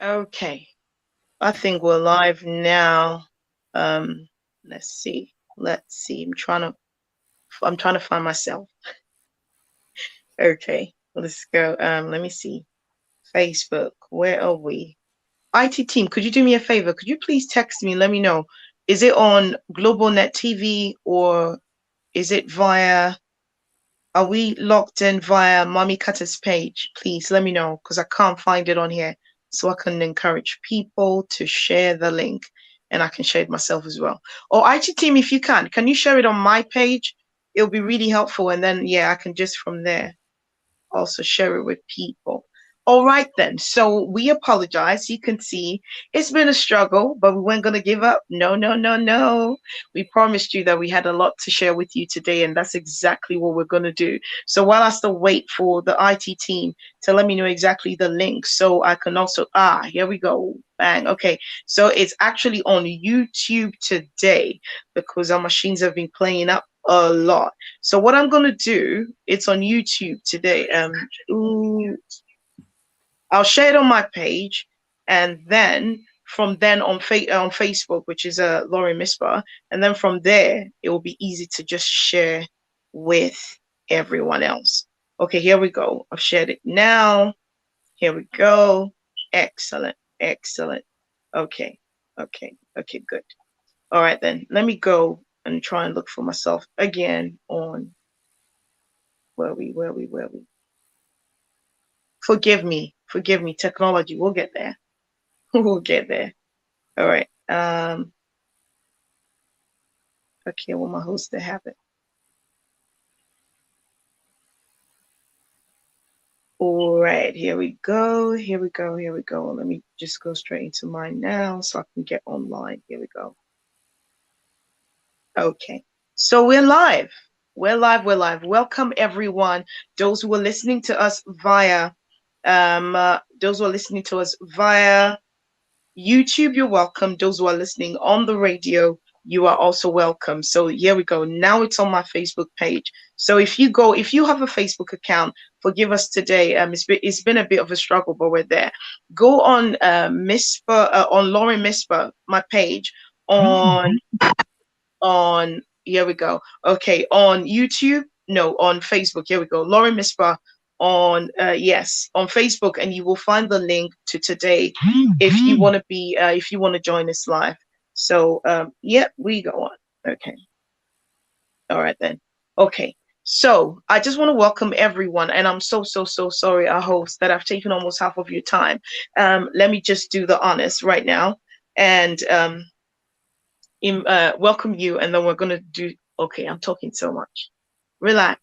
Okay, I think we're live now. Um, let's see. Let's see. I'm trying to find myself. Okay, let's go. Let me see. Facebook, where are we? IT team, could you do me a favor? Could you please text me? Let me know. Is it on Global Net TV or is it via, are we locked in via Mommy Cutter's page? Please let me know because I can't find it on here. So I can encourage people to share the link and I can share it myself as well. Or IT team, if you can you share it on my page? It'll be really helpful. And then, yeah, I can just from there also share it with people. All right, then. So we apologize. You can see it's been a struggle, but we weren't going to give up. No, no, no, no. We promised you that we had a lot to share with you today, and that's exactly what we're going to do. So while I still wait for the IT team to let me know exactly the link, so I can also, here we go. Bang. Okay. So it's actually on YouTube today because our machines have been playing up a lot. So what I'm gonna do, it's on YouTube today. I'll share it on my page, and then from then on Facebook, which is Lauryn Mispa, and then from there it will be easy to just share with everyone else. Okay, here we go. I've shared it now. Here we go. Excellent, excellent. Okay, okay, good. All right then. Let me go and try and look for myself again on where we. Forgive me, technology. We'll get there. We'll get there. All right. Okay, well, my host to have it. All right, here we go. Here we go. Here we go. Let me just go straight into mine now so I can get online. Here we go. Okay. So we're live. We're live. We're live. Welcome everyone. Those who are listening to us via those who are listening to us via YouTube, you're welcome. Those who are listening on the radio, you are also welcome. So here we go. Now it's on my Facebook page. So if you have a Facebook account, forgive us today. It's been a bit of a struggle, but we're there. Go on on Lauryn Mispa, my page on here we go. Okay, on YouTube, no, on Facebook. Here we go. Lauryn Mispa on yes, on Facebook, and you will find the link to today if you want to be if you want to join us live. So yeah, we go on. Okay. All right then. Okay. So I just want to welcome everyone, and I'm so sorry, our host, that I've taken almost half of your time. Let me just do the honors right now, and welcome you, and then we're gonna do. Okay, I'm talking so much. Relax.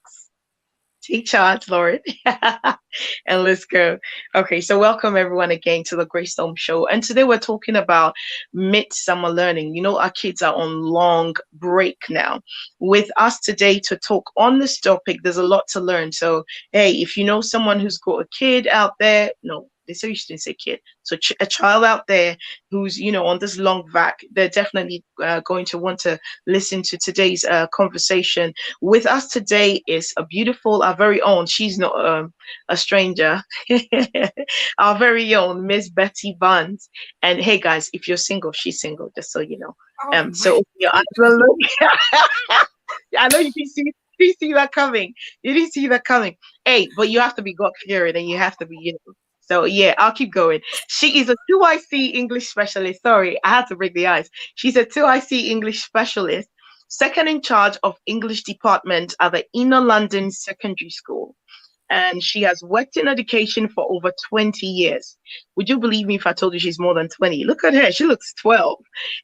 Take charge, Lauren. And let's go. Okay, so welcome everyone again to the Greystone Show. And today we're talking about midsummer learning. You know, our kids are on long break now. With us today to talk on this topic, there's a lot to learn. So, hey, if you know someone who's got a kid out there, no, they say you shouldn't say kid. So a child out there who's, on this long vac, they're definitely going to want to listen to today's conversation. With us today is our very own, she's not a stranger, our very own Miss Betty Buns. And hey guys, if you're single, she's single, just so you know. So your eyes will look. I know you see that coming. You didn't see that coming. Hey, but you have to be God fearing and you have to be, So yeah, I'll keep going. She is a 2IC English specialist. Sorry, I had to break the ice. She's a 2IC English specialist, second in charge of English department at the Inner London Secondary School. And she has worked in education for over 20 years. Would you believe me if I told you she's more than 20? Look at her. She looks 12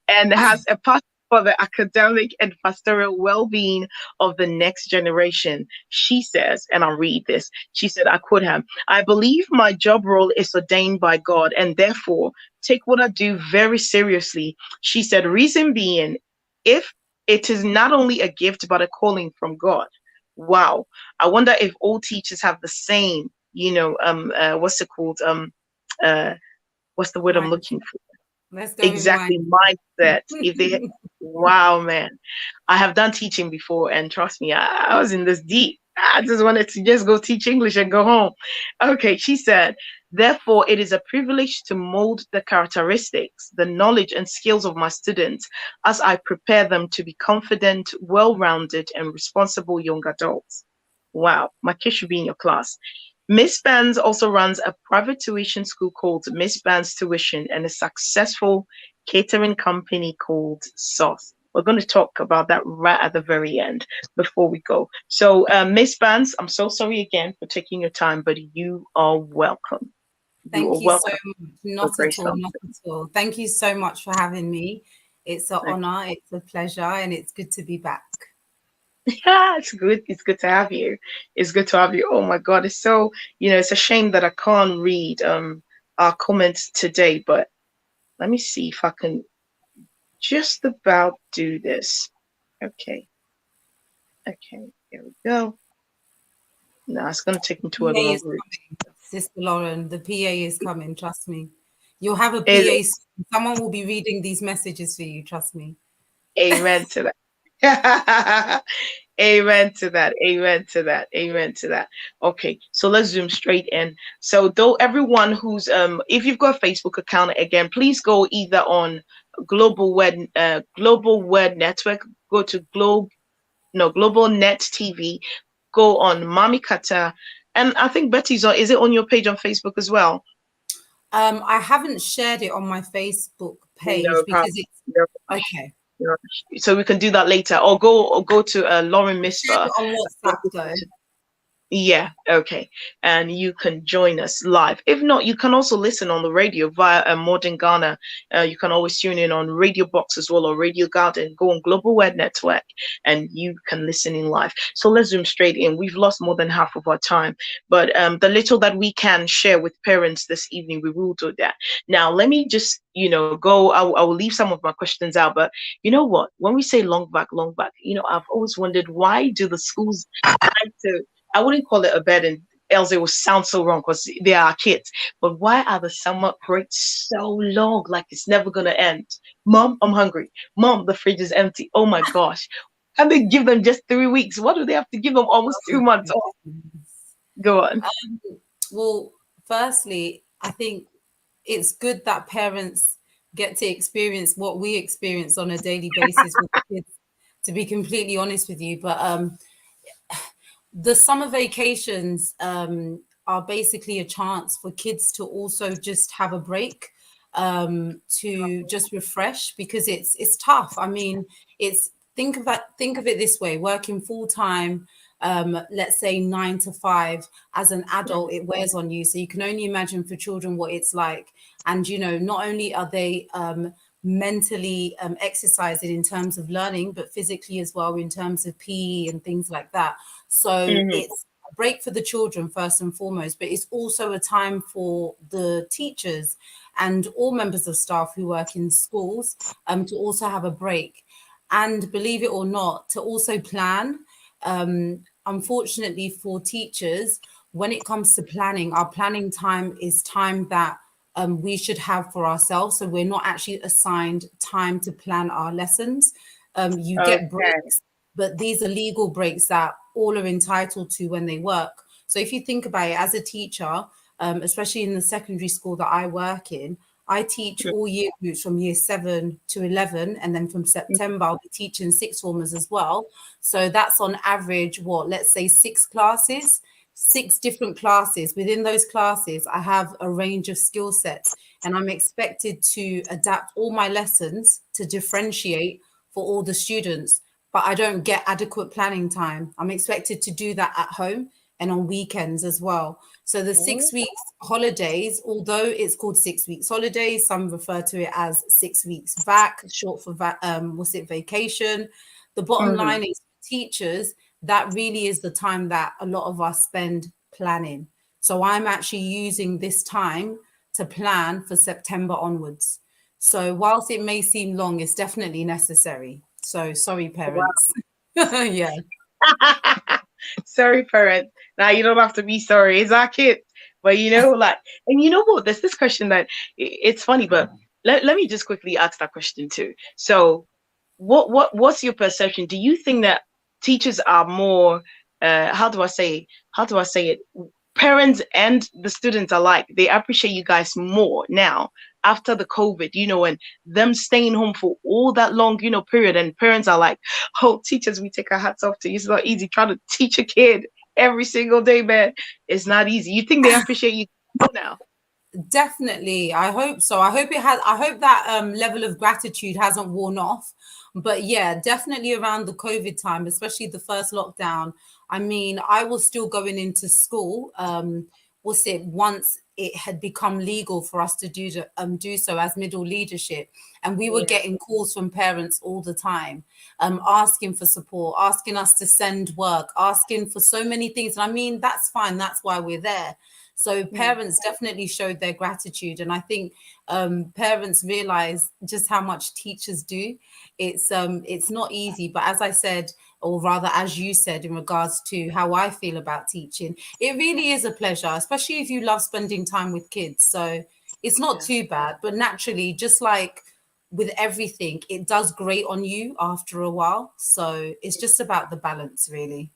and has a passion for the academic and pastoral well-being of the next generation. She says, and I'll read this. She said, I quote her, I believe my job role is ordained by God and therefore take what I do very seriously. She said, reason being, if it is not only a gift, but a calling from God. Wow. I wonder if all teachers have the same, what's it called? What's the word I'm looking for? Exactly, mindset. If they, wow, man, I have done teaching before, and trust me, I was in this deep. I just wanted to just go teach English and go home. Okay, she said, Therefore, it is a privilege to mold the characteristics, the knowledge, and skills of my students as I prepare them to be confident, well rounded, and responsible young adults. Wow, my kid should be in your class. Miss Bands also runs a private tuition school called Miss Bands Tuition and a successful catering company called Sauce. We're going to talk about that right at the very end before we go. So, Miss Bands, I'm so sorry again for taking your time, but you are welcome. You are Thank you so welcome. much. Not at all, not at all. Thank you so much for having me. It's an honor, it's a pleasure, and it's good to be back. Yeah, it's good. It's good to have you. It's good to have you. Oh my God, it's so, it's a shame that I can't read our comments today, but let me see if I can just about do this. Okay. Okay, here we go. No, it's gonna take me to a PA long is route. coming, Sister Lauren. The PA is coming, trust me. You'll have a Is PA soon. Someone will be reading these messages for you, trust me. amen to that. Amen to that. Amen to that. Amen to that. Okay, so let's zoom straight in. So though everyone who's if you've got a Facebook account again, please go either on Global Word Network, go to Global Net TV, go on Mami Kata, and I think Betty's on, is it on your page on Facebook as well? I haven't shared it on my Facebook page No because problem. it's No, okay. no. So we can do that later, or go to Lauren Shared Misfa. it on WhatsApp though. Yeah, okay. And you can join us live. If not, you can also listen on the radio via Modern Ghana. You can always tune in on Radio Box as well or Radio Garden. Go on Global Web Network and you can listen in live. So let's zoom straight in. We've lost more than half of our time, but the little that we can share with parents this evening, we will do that. Now, let me just, go. I will leave some of my questions out, but you know what? When we say long back, I've always wondered why do the schools like to I wouldn't call it a burden, else it would sound so wrong because they are kids. But why are the summer breaks so long? Like it's never gonna end. Mom, I'm hungry. Mom, the fridge is empty. Oh my gosh. And they give them just 3 weeks. What do they have to give them almost 2 months off? Go on. Well, firstly, I think it's good that parents get to experience what we experience on a daily basis with the kids, to be completely honest with you. But the summer vacations are basically a chance for kids to also just have a break, to just refresh, because it's tough. I mean, it's think of it this way: working full time, let's say 9 to 5, as an adult, it wears on you. So you can only imagine for children what it's like. And not only are they mentally exercising in terms of learning, but physically as well in terms of PE and things like that. So Mm-hmm. it's a break for the children first and foremost, but it's also a time for the teachers and all members of staff who work in schools to also have a break. And believe it or not, to also plan. Unfortunately for teachers, when it comes to planning, our planning time is time that we should have for ourselves. So we're not actually assigned time to plan our lessons. You get Okay. breaks, but these are legal breaks that all are entitled to when they work. So if you think about it, as a teacher, especially in the secondary school that I work in, I teach all year groups from year 7 to 11, and then from September I'll be teaching sixth formers as well. So that's on average, let's say 6 classes, 6 different classes. Within those classes, I have a range of skill sets, and I'm expected to adapt all my lessons to differentiate for all the students. But I don't get adequate planning time. I'm expected to do that at home and on weekends as well. So the 6 weeks holidays, although it's called 6 weeks holidays, some refer to it as 6 weeks back, short for vacation. The bottom Mm-hmm. line is, teachers, that really is the time that a lot of us spend planning. So I'm actually using this time to plan for September onwards. So whilst it may seem long, it's definitely necessary. So sorry, parents. Yeah. Sorry, parents. Now you don't have to be sorry. It's our kids. But and you know what? There's this question that it's funny, but let me just quickly ask that question too. So, what's your perception? Do you think that teachers are more? How do I say? How do I say it? parents and the students alike, they appreciate you guys more now after the COVID, and them staying home for all that long, period. And parents are like, oh, teachers, we take our hats off to you. It's not easy trying to teach a kid every single day, man. It's not easy. You think they appreciate you now? Definitely. I hope so. I hope that level of gratitude hasn't worn off. But yeah, definitely around the COVID time, especially the first lockdown. I mean, I was still going into school. Was it once it had become legal for us to do so as middle leadership, and we were Yeah. getting calls from parents all the time, asking for support, asking us to send work, asking for so many things. And I mean, that's fine. That's why we're there. So Mm. parents definitely showed their gratitude, and I think parents realize just how much teachers do. It's not easy, but as I said, or rather as you said, in regards to how I feel about teaching, it really is a pleasure, especially if you love spending time with kids. So it's not Yeah. too bad, but naturally, just like with everything, it does grate on you after a while. So it's just about the balance, really.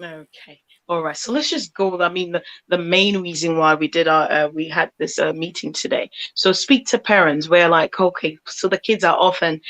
Okay. All right. So let's just go. I mean, the main reason why we had this meeting today. So speak to parents. We're like, okay, so the kids are often,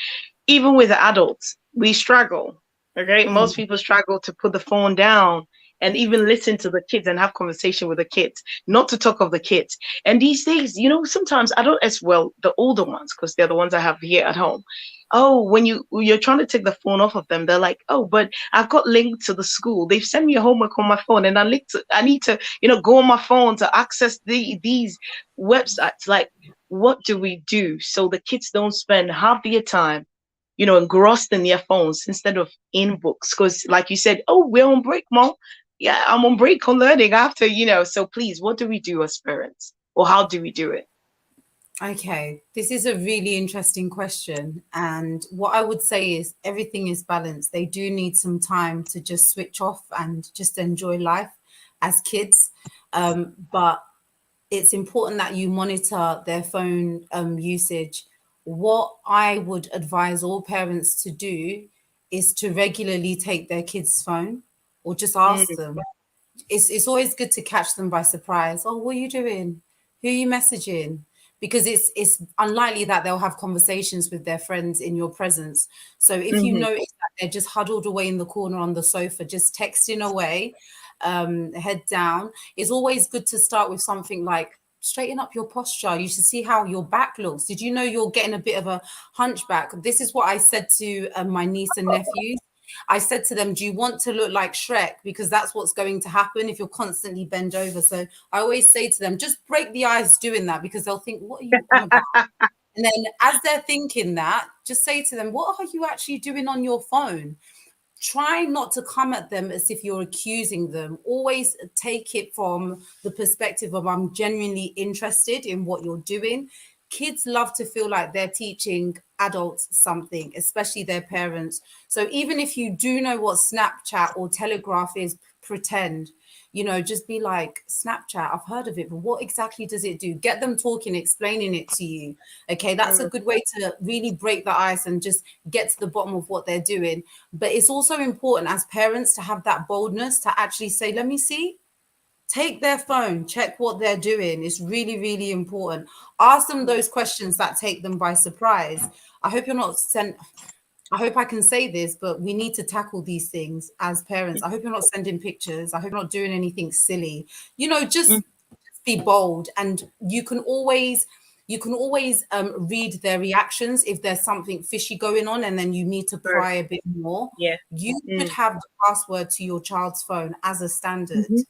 even with adults, we struggle. Okay. Most Mm. people struggle to put the phone down and even listen to the kids and have conversation with the kids, not to talk of the kids. And these days, sometimes I don't as well the older ones, because they're the ones I have here at home. Oh, when you're trying to take the phone off of them, they're like, oh, but I've got linked to the school. They've sent me a homework on my phone, and I need to, go on my phone to access these websites. Like, what do we do so the kids don't spend half their time, engrossed in their phones instead of in books? Because, like you said, oh, we're on break, mom. Yeah, I'm on break on learning after. So please, what do we do as parents, or how do we do it? Okay, this is a really interesting question. And what I would say is everything is balanced. They do need some time to just switch off and just enjoy life as kids. But it's important that you monitor their phone usage. What I would advise all parents to do is to regularly take their kids' phone or just ask Mm, them. It's always good to catch them by surprise. Oh, what are you doing? Who are you messaging? Because it's unlikely that they'll have conversations with their friends in your presence. So if you mhm, notice that they're just huddled away in the corner on the sofa, just texting away, head down, it's always good to start with something like straighten up your posture. You should see how your back looks. Did you know you're getting a bit of a hunchback? This is what I said to my niece and nephews. I said to them, do you want to look like Shrek? Because that's what's going to happen if you're constantly bent over. So I always say to them, just break the ice doing that, because they'll think, what are you on about? And then as they're thinking that, just say to them, what are you actually doing on your phone? Try not to come at them as if you're accusing them. Always take it from the perspective of I'm genuinely interested in what you're doing. Kids love to feel like they're teaching adults something, especially their parents. So even if you do know what Snapchat or Telegraph is, pretend, just be like, Snapchat, I've heard of it, but what exactly does it do? Get them talking, explaining it to you. Okay, that's a mm, good way to really break the ice and just get to the bottom of what they're doing. But it's also important as parents to have that boldness to actually say, let me see, take their phone, check what they're doing. It's really, really important. Ask them mm, those questions that take them by surprise. I hope you're not sent. I hope I can say this, but we need to tackle these things as parents. I hope you're not sending pictures. I hope you're not doing anything silly. mm, Just be bold, and you can always read their reactions if there's something fishy going on, and then you need to right. pry a bit more. Yeah. You should Mm, have the password to your child's phone as a standard. mhm,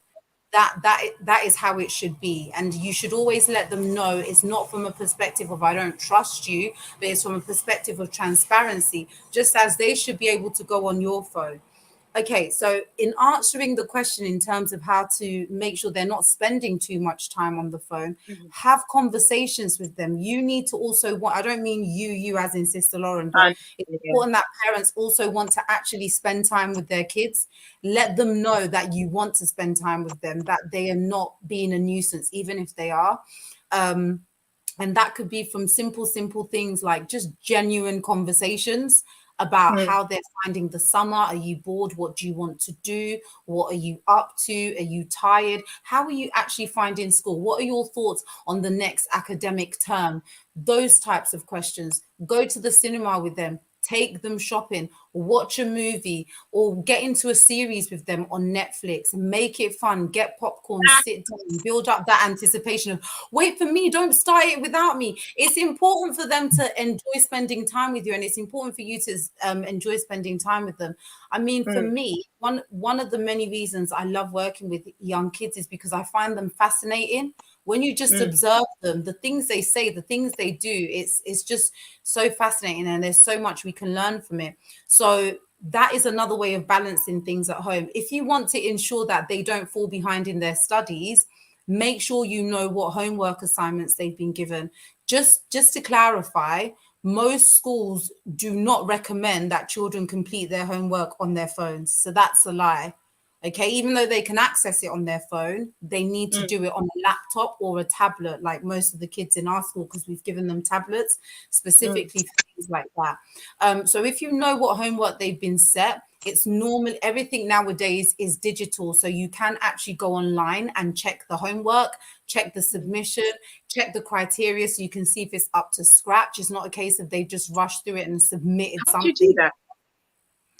That is how it should be, and you should always let them know it's not from a perspective of I don't trust you, but it's from a perspective of transparency, just as they should be able to go on your phone. Okay, so in answering the question in terms of how to make sure they're not spending too much time on the phone, mhm. have conversations with them. You need to also want, I don't mean you as in Sister Lauren, but And it's yeah. important that parents also want to actually spend time with their kids. Let them know that you want to spend time with them, that they are not being a nuisance, even if they are. And that could be from simple things like just genuine conversations. about mm, how they're finding the summer. Are you bored? What do you want to do? What are you up to? Are you tired? How are you actually finding school? What are your thoughts on the next academic term? Those types of questions. Go to the cinema with them, take them shopping, watch a movie, or get into a series with them on Netflix. Make it fun, get popcorn, sit down, build up that anticipation of, wait for me, don't start it without me. It's important for them to enjoy spending time with you, and it's important for you to enjoy spending time with them. I mean, for mm, me, one of the many reasons I love working with young kids is because I find them fascinating. When you just mm. observe them, the things they say, the things they do, it's just so fascinating, and there's so much we can learn from it. So that is another way of balancing things at home. If you want to ensure that they don't fall behind in their studies, make sure you know what homework assignments they've been given. Just to clarify, most schools do not recommend that children complete their homework on their phones. So that's a lie. Okay, even though they can access it on their phone, they need to Mm. do it on a laptop or a tablet, like most of the kids in our school, because we've given them tablets Mm. specifically for things like that. So if you know what homework they've been set, it's normal. Everything nowadays is digital. So you can actually go online and check the homework, check the submission, check the criteria so you can see if it's up to scratch. It's not a case of they just rushed through it and submitted How do you do something. that?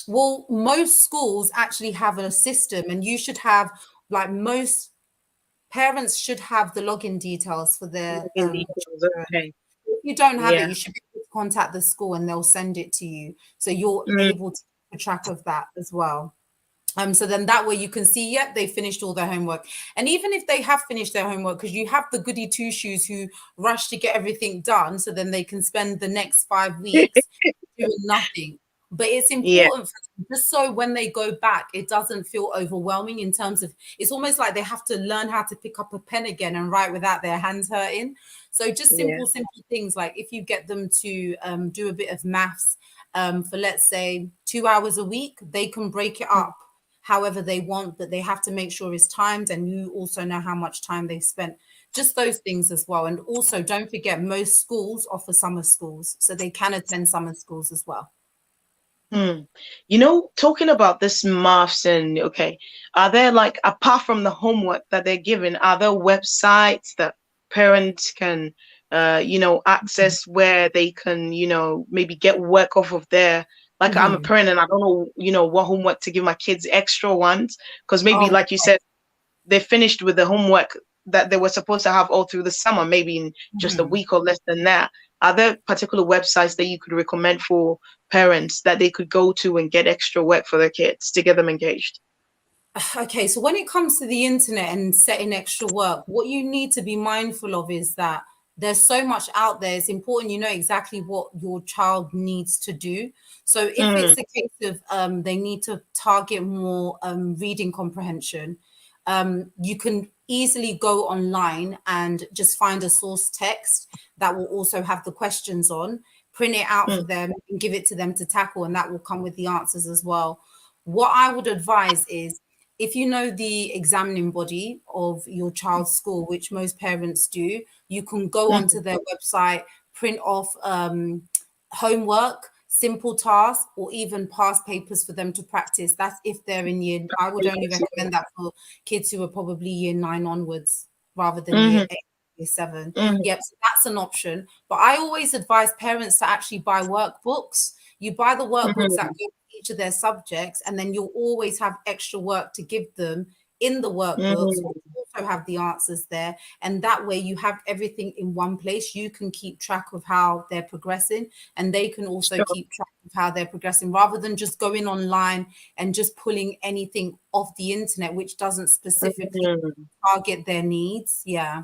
Well, most schools actually have a system, and you should have, like, most parents should have the login details for their In details, children. okay. If you don't have it, Yeah. you should be able to contact the school and they'll send it to you. So you're Mm, able to keep track of that as well. So then that way you can see, yep, they finished all their homework. And even if they have finished their homework, because you have the goody two shoes who rush to get everything done, so then they can spend the next 5 weeks doing nothing. But it's yeah. important for them, just so when they go back, it doesn't feel overwhelming in terms of, it's almost like they have to learn how to pick up a pen again and write without their hands hurting. So just Yeah. simple things, like if you get them to do a bit of maths for, let's say, 2 hours a week, they can break it Mm. up however they want, but they have to make sure it's timed, and you also know how much time they've spent. Just those things as well. And also, don't forget, most schools offer summer schools, so they can attend summer schools as well. Hmm. You know, talking about this maths and okay, are there, like, apart from the homework that they're given, are there websites that parents can access where they can, maybe get work off of there? Like, I'm a Mhm. parent and I don't know, what homework to give my kids, extra ones, because maybe, Oh, like you said, they finished with the homework that they were supposed to have all through the summer, maybe in just a mhm. week or less than that. Are there particular websites that you could recommend for parents that they could go to and get extra work for their kids to get them engaged? Okay, so when it comes to the internet and setting extra work, what you need to be mindful of is that there's so much out there. It's important you know exactly what your child needs to do. So if Mm, it's a case of they need to target more reading comprehension, you can easily go online and just find a source text that will also have the questions on, print it out for mm, them and give it to them to tackle, and that will come with the answers as well. What I would advise is, if you know the examining body of your child's school, which most parents do, you can go mm, onto their website, print off homework, simple tasks, or even past papers for them to practice. That's if they're in year, I would only recommend that for kids who are probably year 9 onwards rather than year mm, 8, year 7. mm, Yep, so that's an option. But I always advise parents to actually buy workbooks. You buy the workbooks that mm, go with each of their subjects, and then you'll always have extra work to give them in the workbooks, mm. which also have the answers there. And that way you have everything in one place. You can keep track of how they're progressing, and they can also Sure. keep track of how they're progressing, rather than just going online and just pulling anything off the internet, which doesn't specifically Mm. target their needs. Yeah.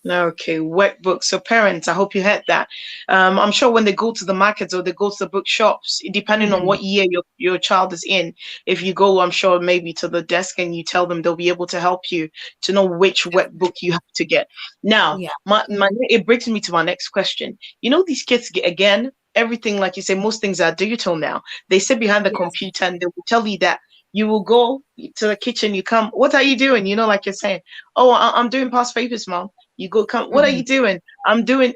Okay, workbooks. So parents, I hope you heard that. I'm sure when they go to the markets or they go to the bookshops, depending on Mhm. what year your child is in, if you go, I'm sure maybe to the desk and you tell them, they'll be able to help you to know which workbook you have to get. Now, Yeah. my it brings me to my next question. You know, these kids again, everything, like you say, most things are digital now. They sit behind the Yes. computer and they will tell you that you will go to the kitchen, you come, what are you doing? Like you're saying, oh, I'm doing past papers, mom. You go, come, what are Mhm. you doing? I'm doing,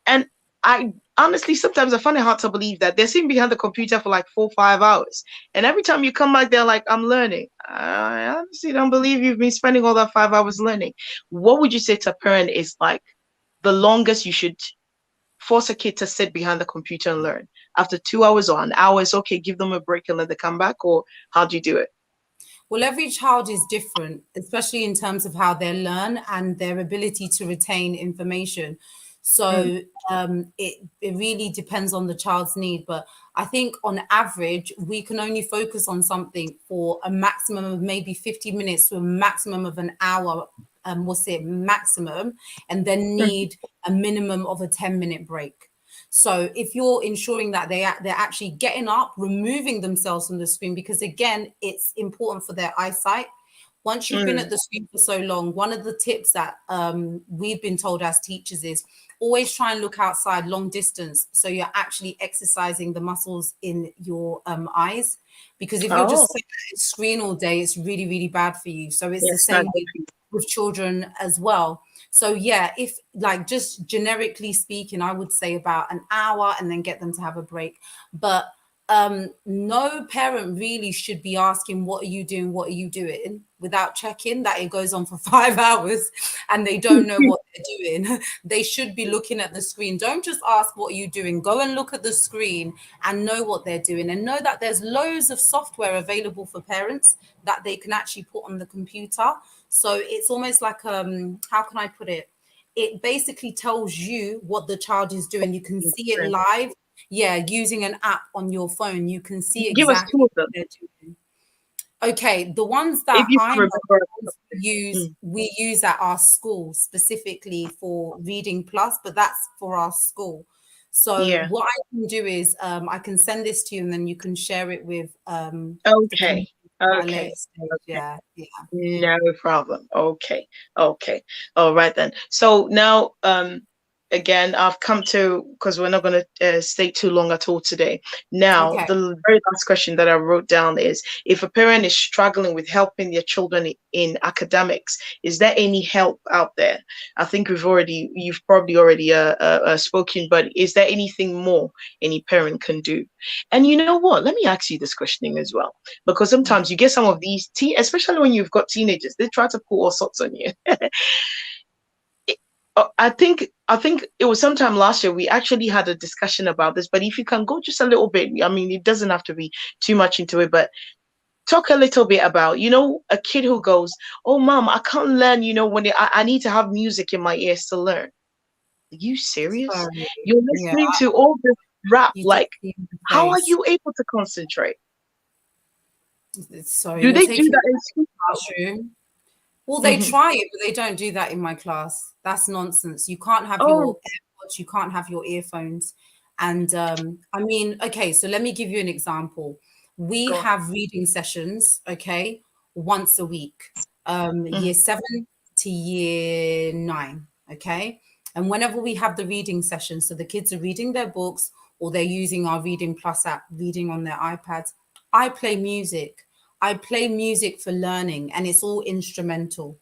and I honestly, sometimes I find it hard to believe that they're sitting behind the computer for like 4 or 5 hours. And every time you come back, they're like, I'm learning. I honestly don't believe you've been spending all that 5 hours learning. What would you say to a parent is like the longest you should force a kid to sit behind the computer and learn? After 2 hours or an hour, it's okay, give them a break and let them come back, or how do you do it? Well, every child is different, especially in terms of how they learn and their ability to retain information. Mm, So it really depends on the child's need. But I think on average, we can only focus on something for a maximum of maybe 50 minutes to a maximum of an hour, we'll say maximum, and then mm. need a minimum of a 10-minute break. So if you're ensuring that they're actually getting up, removing themselves from the screen, because again, it's important for their eyesight. Once you've been at Mm. the screen for so long, one of the tips that we've been told as teachers is always try and look outside long distance. So you're actually exercising the muscles in your eyes, because if you're Oh, just sitting at a screen all day, it's really, really bad for you. So it's the yes, not same good way with children as well. So yeah, if like just generically speaking, I would say about an hour and then get them to have a break. But no parent really should be asking, what are you doing? What are you doing? Without checking that it goes on for 5 hours and they don't know what they're doing. They should be looking at the screen. Don't just ask, what are you doing? Go and look at the screen and know what they're doing, and know that there's loads of software available for parents that they can actually put on the computer. So it's almost like, how can I put it? It basically tells you what the child is doing. You can see it friend. live. Yeah, using an app on your phone, you can see Give us two exactly of what them they're doing. Okay, the ones if that you I can know, remember. Mm. we use at our school specifically for Reading Plus, but that's for our school. So Yeah. what I can do is I can send this to you, and then you can share it with the Okay. community at a later Okay. stage. Okay. Yeah, yeah. No problem. Okay. Okay. All right then. So now, again, I've come to, because we're not going to stay too long at all today. Now, Okay. the very last question that I wrote down is, if a parent is struggling with helping their children in academics, is there any help out there? I think you've probably already spoken, but is there anything more any parent can do? And you know what? Let me ask you this questioning as well, because sometimes you get some of these especially when you've got teenagers, they try to pull all sorts on you. I think it was sometime last year we actually had a discussion about this, but if you can go just a little bit, I mean, it doesn't have to be too much into it, but talk a little bit about, a kid who goes, oh mom, I can't learn, when I need to have music in my ears to learn. Are you serious? Sorry. You're Yeah, listening to all this rap, you did like, see my how are face. you able to concentrate? Sorry, Do you're they do taking that me in back to school? the classroom. Well, they Hmm. try it, but they don't do that in my class. That's nonsense. You can't have Oh, your AirPods, you can't have your earphones. And I mean, okay, so let me give you an example. We God. have reading sessions, okay, once a week, Mhm. year 7 to year 9, okay? And whenever we have the reading session, so the kids are reading their books or they're using our Reading Plus app, reading on their iPads, I play music. I play music for learning, and it's all instrumental,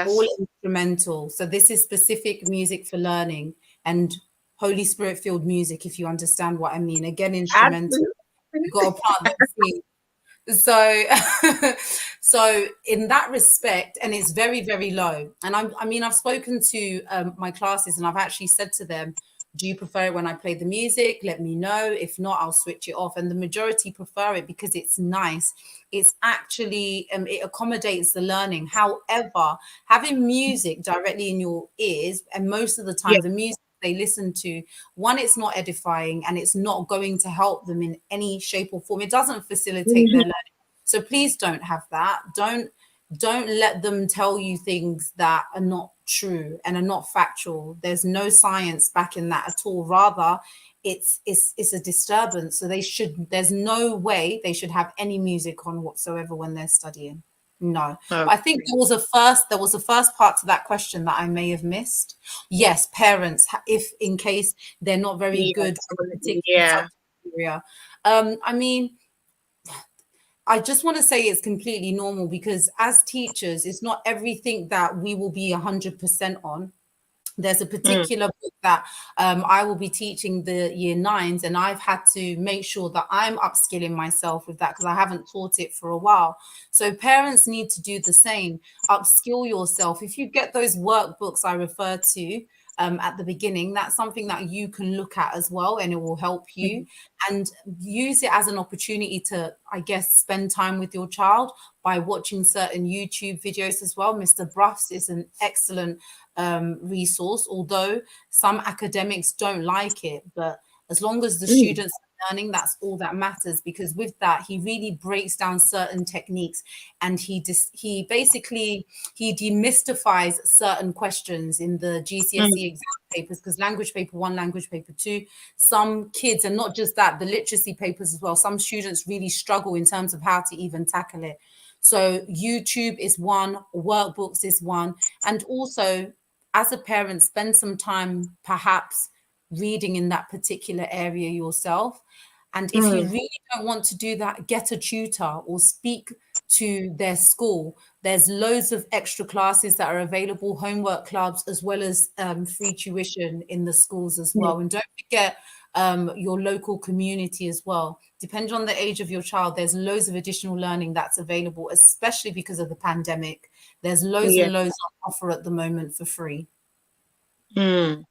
all Yes. instrumental. So this is specific music for learning and Holy Spirit filled music, if you understand what I mean. Again, instrumental. Absolutely. You got to plant that seed. So, so in that respect, and it's very, very low. And I mean, I've spoken to my classes, and I've actually said to them, "Do you prefer it when I play the music? Let me know. If not, I'll switch it off." And the majority prefer it because it's nice. It's actually it accommodates the learning. However, having music directly in your ears, and most of the Yeah. time, the music they listen to, one, it's not edifying and it's not going to help them in any shape or form. It doesn't facilitate their Mhm. learning. So please don't have that. Don't let them tell you things that are not true and are not factual. There's no science backing that at all. Rather, it's a disturbance. So there's no way they should have any music on whatsoever when they're studying. No. But I think Okay. there was a first part to that question that I may have missed. Yes, parents, if in case they're not very Yeah. good at a particular Yeah. subject area. I mean, I just want to say it's completely normal, because as teachers, it's not everything that we will be 100% on. There's a mm, particular book that I will be teaching the year nines, and I've had to make sure that I'm upskilling myself with that because I haven't taught it for a while. So parents need to do the same, upskill yourself. If you get those workbooks I refer to at the beginning, that's something that you can look at as well, and it will help you. mm, And use it as an opportunity to, I guess, spend time with your child by watching certain YouTube videos as well. Mr. Bruffs is an excellent resource, although some academics don't like it. But as long as the mm, students are learning, that's all that matters. Because with that, he really breaks down certain techniques, and he basically he demystifies certain questions in the GCSE mm, exam papers. Because language paper one, language paper two, some kids, and not just that, the literacy papers as well, some students really struggle in terms of how to even tackle it. So YouTube is one, workbooks is one, and also as a parent, spend some time perhaps reading in that particular area yourself. And if you mm, really don't want to do that, get a tutor or speak to their school. There's loads of extra classes that are available, homework clubs, as well as free tuition in the schools as mm. well. And don't forget your local community as well. Depending on the age of your child, there's loads of additional learning that's available, especially because of the pandemic. There's loads Yeah. and loads on offer at the moment for free. Mm,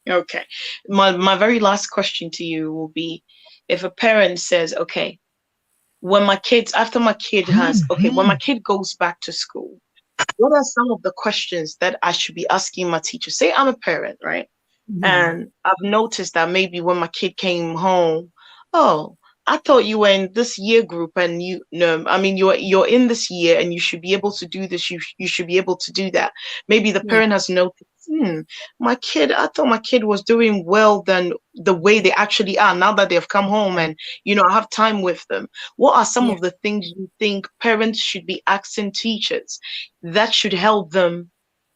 Okay. My very last question to you will be, if a parent says, okay, when my kids after my kid has okay, when my kid goes back to school, what are some of the questions that I should be asking my teacher? Say I'm a parent, right? Mhm. And I've noticed that maybe when my kid came home, oh, I thought you were in this year group and you no, I mean you're in this year and you should be able to do this, you should be able to do that. Maybe the Yeah. parent has noticed, my kid, I thought my kid was doing well than the way they actually are now that they've come home and I have time with them. What are some Yeah. of the things you think parents should be asking teachers that should help them,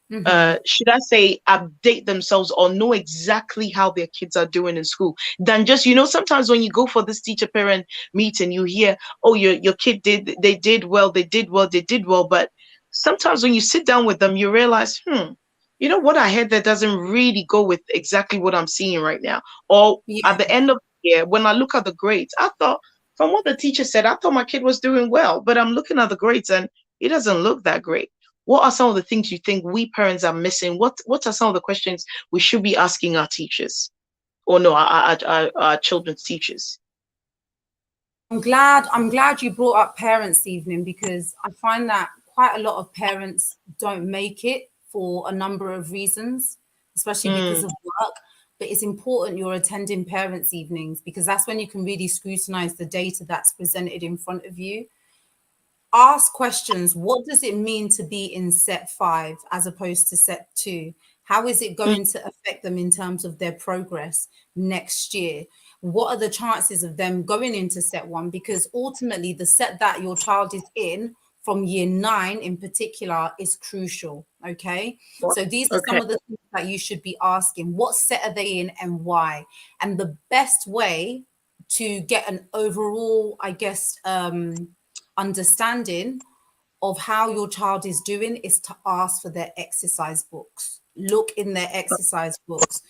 Hmm. should I say, update themselves or know exactly how their kids are doing in school than just, sometimes when you go for this teacher parent meeting, you hear, oh, your kid they did well, they did well, they did well. But sometimes when you sit down with them, you realize, what I heard that doesn't really go with exactly what I'm seeing right now. Or Yeah. at the end of the year, when I look at the grades, I thought, from what the teacher said, I thought my kid was doing well, but I'm looking at the grades and it doesn't look that great. What are some of the things you think we parents are missing? What are some of the questions we should be asking our teachers, or no, our children's teachers? I'm glad you brought up parents evening, because I find that quite a lot of parents don't make it for a number of reasons, especially because Mm, of work. But it's important you're attending parents evenings, because that's when you can really scrutinize the data that's presented in front of you. Ask questions. What does it mean to be in set 5 as opposed to set 2? How is it mm, going to affect them in terms of their progress next year? What are the chances of them going into set 1? Because ultimately, the set that your child is in from year 9 in particular is crucial. Okay. what? So these are some Okay. of the things that you should be asking. What set are they in and why? And the best way to get an overall, I guess, understanding of how your child is doing is to ask for their exercise books. Look in their exercise books,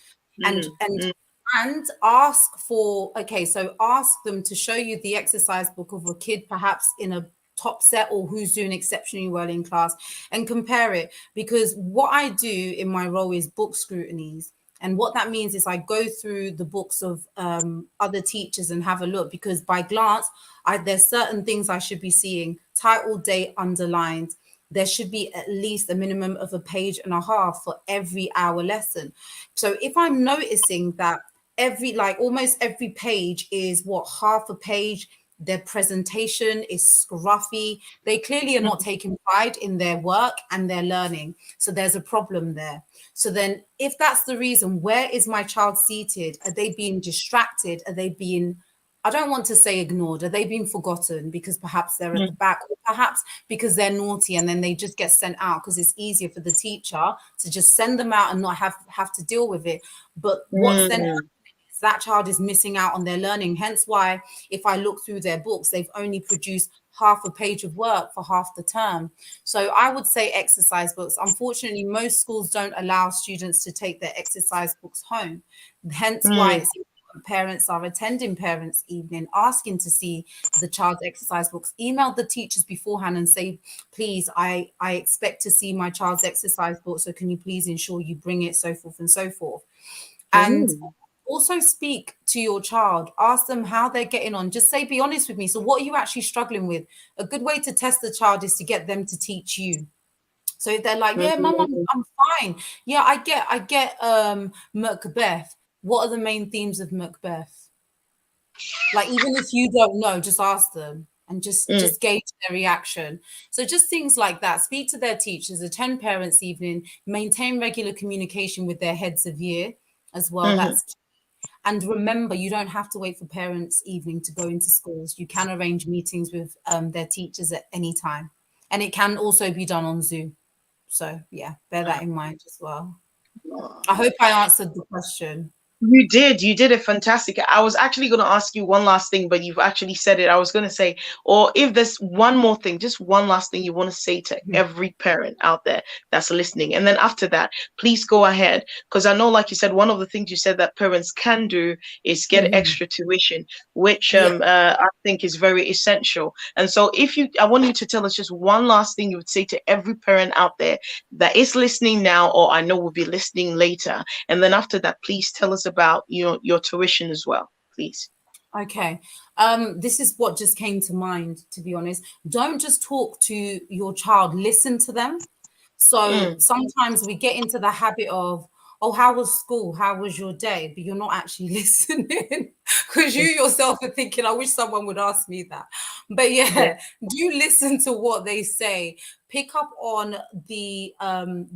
and Mm, and mm, and ask for, okay, so ask them to show you the exercise book of a kid perhaps in a top set or who's doing exceptionally well in class, and compare it. Because what I do in my role is book scrutinies. And what that means is I go through the books of other teachers and have a look, because by glance, there's certain things I should be seeing: title, date, underlined. There should be at least a minimum of a page and a half for every hour lesson. So if I'm noticing that like almost every page is what, half a page, their presentation is scruffy, they clearly are not mm, taking pride in their work and their learning. So there's a problem there. So then, if that's the reason, where is my child seated? Are they being distracted? Are they being, I don't want to say ignored, are they being forgotten because perhaps they're at the mm, back, or perhaps because they're naughty and then they just get sent out because it's easier for the teacher to just send them out and not have to deal with it. But what's then mm, that child is missing out on their learning. Hence why, if I look through their books, they've only produced half a page of work for half the term. So I would say exercise books. Unfortunately, most schools don't allow students to take their exercise books home. Hence why Mm, it's important parents are attending parents' evening, asking to see the child's exercise books. Email the teachers beforehand and say, please, I expect to see my child's exercise book. So can you please ensure you bring it, so forth and so forth. And mm, also speak to your child, ask them how they're getting on. Just say, be honest with me. So, what are you actually struggling with? A good way to test the child is to get them to teach you. So if they're like, yeah, mum, mm. I'm fine. Yeah, I get Macbeth. What are the main themes of Macbeth? Like, even if you don't know, just ask them and Mm, just gauge their reaction. So just things like that. Speak to their teachers, attend parents' evening, maintain regular communication with their heads of year as well. mhm. That's and remember, you don't have to wait for parents' evening to go into schools. You can arrange meetings with their teachers at any time. And it can also be done on Zoom. So, yeah, bear that in mind as well. I hope I answered the question. You did. You did it fantastic. I was actually going to ask you one last thing, but you've actually said it. I was going to say, or if there's one more thing, just one last thing you want to say to Mhm. every parent out there that's listening. And then after that, please go ahead. Because I know, like you said, one of the things you said that parents can do is get Mhm. extra tuition, which Yeah. I think is very essential. And so I want you to tell us just one last thing you would say to every parent out there that is listening now, or I know will be listening later, and then after that, please tell us about your tuition as well, please. Okay. This is what just came to mind, to be honest. Don't just talk to your child, listen to them. So Mm, sometimes we get into the habit of, oh, how was school? How was your day? But you're not actually listening because you yourself are thinking, I wish someone would ask me that. But yeah. yeah, do listen to what they say. Pick up on the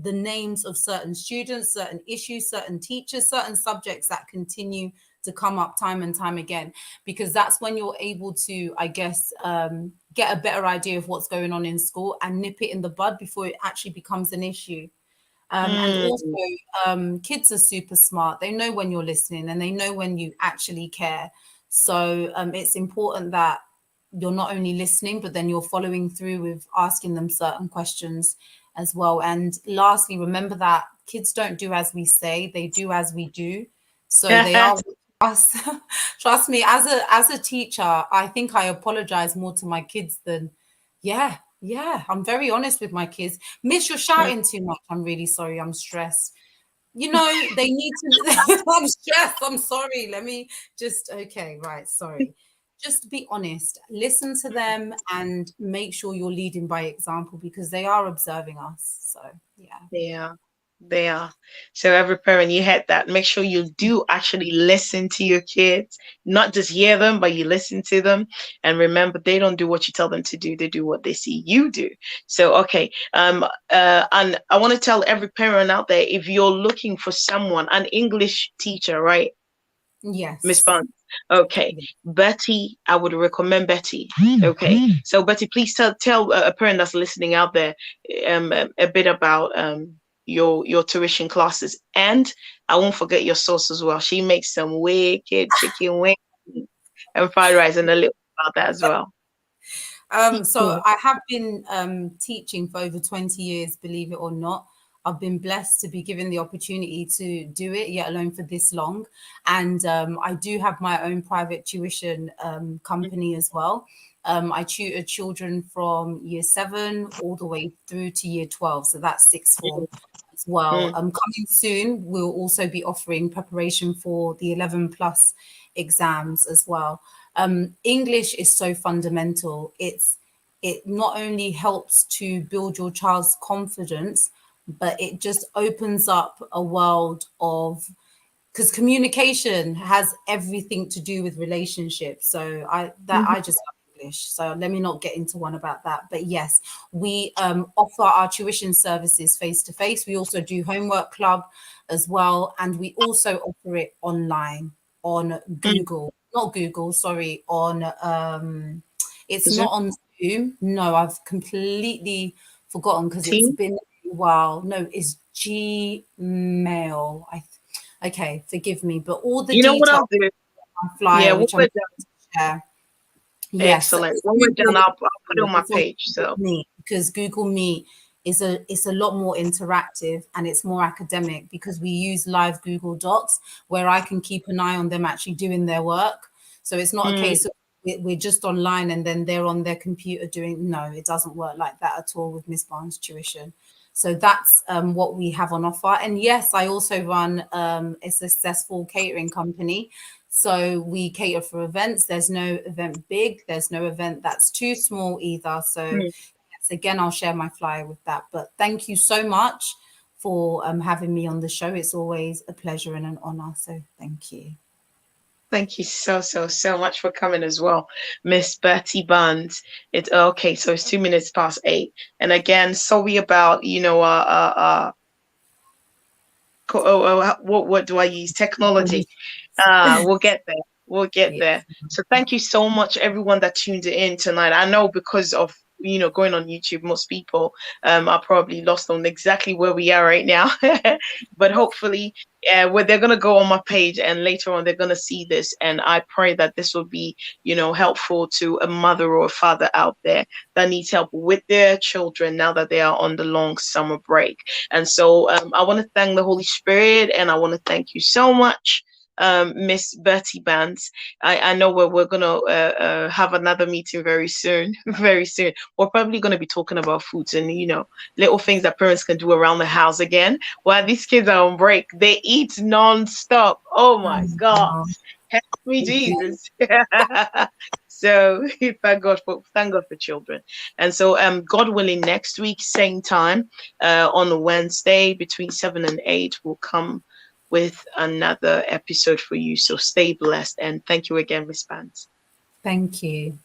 names of certain students, certain issues, certain teachers, certain subjects that continue to come up time and time again, because that's when you're able to, I guess, get a better idea of what's going on in school and nip it in the bud before it actually becomes an issue. And also, Mm, kids are super smart. They know when you're listening and they know when you actually care. So it's important that you're not only listening, but then you're following through with asking them certain questions as well. And lastly, remember that kids don't do as we say, they do as we do. So they are with us. Trust me, as a teacher, I think I apologize more to my kids than yeah, I'm very honest with my kids. Miss, you're shouting too much. I'm really sorry. I'm stressed. You know, they need to. I'm stressed. I'm sorry. Let me just, okay, right. Sorry. Just be honest. Listen to them and make sure you're leading by example because they are observing us. So, yeah. yeah, they are. So every parent, you had that. Make sure you do actually listen to your kids, not just hear them, but you listen to them. And remember, they don't do what you tell them to do; they do what they see you do. So, okay. And I want to tell every parent out there, if you're looking for someone, an English teacher, right? Miss Yes. Barnes. Okay. Betty, I would recommend Betty. Okay. So Betty, please tell a parent that's listening out there a bit about your tuition classes. And I won't forget your sauce as well. She makes some wicked chicken wings and fried rice and a little about that as well. So I have been teaching for over 20 years, believe it or not. I've been blessed to be given the opportunity to do it, yet alone for this long. And I do have my own private tuition company as well. I tutor children from year 7 all the way through to year 12. So that's sixth form as well. Mm, Coming soon, we'll also be offering preparation for the 11 plus exams as well. English is so fundamental. It not only helps to build your child's confidence, but it just opens up a world of because communication has everything to do with relationships. So I just love English. So let me not get into one about that. But yes, we offer our tuition services face to face. We also do homework club as well, and we also offer it online on mm. Google. Not Google, sorry, on it's Is it not on Zoom. No, I've completely forgotten because it's team? been a while. No, it's Gmail. Okay, forgive me, but all the You know what details I'll do? on Yeah, flyer, when which I'm we're going to share. done, Yes, excellent. it's When we're done, Google. put it on my it's on page. Google So Meet, because Google Meet is a lot more interactive and it's more academic, because we use live Google Docs where I can keep an eye on them actually doing their work. So it's not a mm, case of we're just online and then they're on their computer doing. No, it doesn't work like that at all with Miss Barnes Tuition. So that's what we have on offer. And yes, I also run a successful catering company. So we cater for events. There's no event big, there's no event that's too small either. So mm. yes, again, I'll share my flyer with that. But thank you so much for having me on the show. It's always a pleasure and an honor. So thank you. Thank you so much for coming as well, Miss Bertie Barnes. It's okay, so it's 2 minutes past 8. And again, sorry about, what do I use? Technology. We'll get there. We'll get Yeah. there. So thank you so much, everyone that tuned in tonight. I know because of going on YouTube, most people are probably lost on exactly where we are right now. But hopefully, where they're gonna go on my page, and later on they're gonna see this. And I pray that this will be, helpful to a mother or a father out there that needs help with their children now that they are on the long summer break. And so I want to thank the Holy Spirit, and I want to thank you so much, Miss Bertie Bands. I know we're gonna have another meeting very soon. Very soon. We're probably gonna be talking about foods and little things that parents can do around the house again. While these kids are on break, they eat non-stop. Oh my God. Oh, Help me, Jesus. So thank God for children. And so God willing, next week, same time, on a Wednesday between 7 and 8, we'll come with another episode for you. So stay blessed, and thank you again, Miss Banks. thank you.